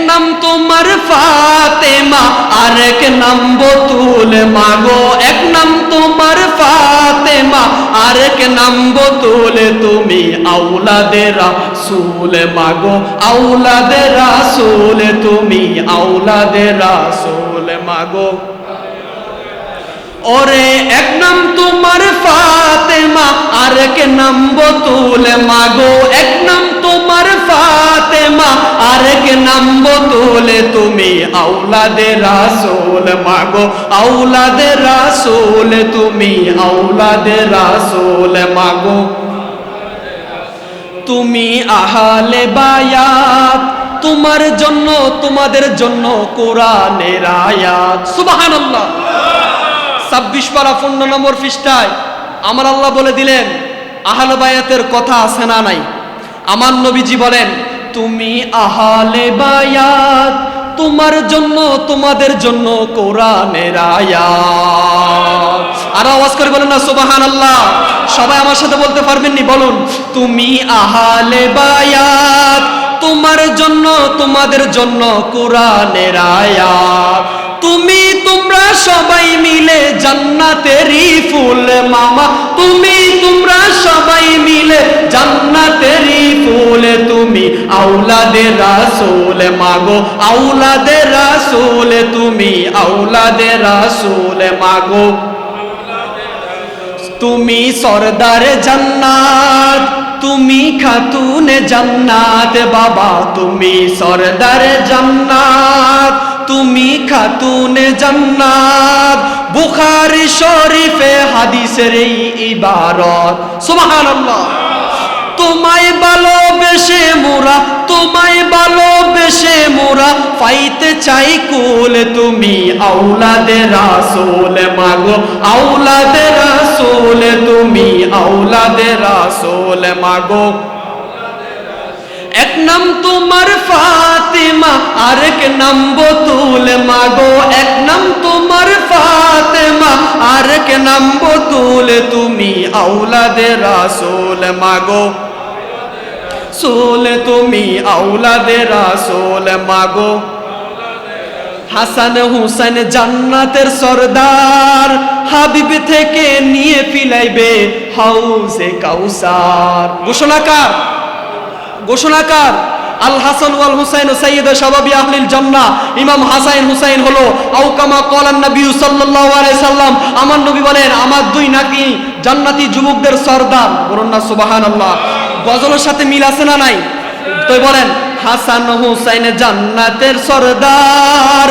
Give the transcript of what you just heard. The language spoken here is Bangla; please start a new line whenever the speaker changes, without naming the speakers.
নাম তোমার ফাতেমা, আরেক নাম বতুল মাগো। এক নাম তোমার ফাতেমা, আরেক নাম বতুল। তুমি আওলাদে রাসূল মাগো, আওলাদে রাসূল। তুমি আওলাদে রাসূল মাগো। ওরে এক নাম তোমার ফাতেমা, আরেক নাম বতুল মাগো। এক নাম তোমার ফাতেমা, আরেক নাম বতুল। তুমি আওলাদে রাসূল মাগো, আওলাদে রাসূল। তুমি আওলাদে রাসূল মাগো। তুমি আহলে বায়াত, তোমার জন্য তোমাদের জন্য কোরআনের আয়াত। সুবহানাল্লাহ। 26 পারা 15 নম্বর পৃষ্ঠায় আমার আল্লাহ বলে দিলেন আহলে বায়াতের কথা আছে না নাই? আমার নবীজি বলেন তুমি আহলে বায়াত, তোমার জন্য তোমাদের জন্য কোরআনের আয়াত। আর আওয়াজ করে বলেন না সুবহানাল্লাহ। সবাই আমার সাথে বলতে পারবেন নি? বলুন তুমি আহলে বায়াত, তোমার জন্য তোমাদের জন্য কোরআনের আয়াত। তুমি তোমরা সবাই মিলে জান্নাতেরই ফুল মামা। তুমি তোমরা সবাই মিলে জান্নাতেরই ফুল। তুমি আওলাদে রাসূল মাগো, আওলাদে রাসূল। তুমি আওলাদে রাসূল মাগো। তুমি সরদার জান্নাত, তুমি খাতুনে জান্নাত বাবা। তুমি সরদার জান্নাত, তুমি খাতুনে জান্নাত। বুখারী শরীফে হাদিসের এই ইবারত। সুবহানাল্লাহ। তোমায় ভালোবেসে মোরা, তোমায় ভালোবেসে মোরা পাইতে চাই কুল। তুমি আওলাদে রাসূল মাগো, আওলাদে রাসূল। তুমি আওলাদে রাসূল মাগো। এক নাম তোমার ফাতেমা, আরেক নাম বতুল মাগো। এক নাম তোমার ফাতেমা, আরেক নাম বতুল। তুমি আওলাদে রাসূল মাগো, রাসূল। তুমি আওলাদে রাসূল মাগো। হাসান হুসাইন জান্নাতের সরদার, হাবিব থেকে নিয়ে পিলাইবে হাউজে কাউসার। ঘোষণাকার, ঘোষণাকার আল হাসান ওয়াল হুসাইন সাইয়্যিদু শাবাবি আহলিল জান্নাহ। ইমাম হাসান হুসাইন হলো আও কামা ক্বালান নবী সাল্লাল্লাহু আলাইহি সাল্লাম। আমার নবী বলেন আমার দুই নাতি জান্নাতি যুবকদের সরদার। বলুন না সুবহানাল্লাহ। গজলের সাথে মিল আছে না নাই? তো বলেন হাসান হুসাইন জান্নাতের সরদার।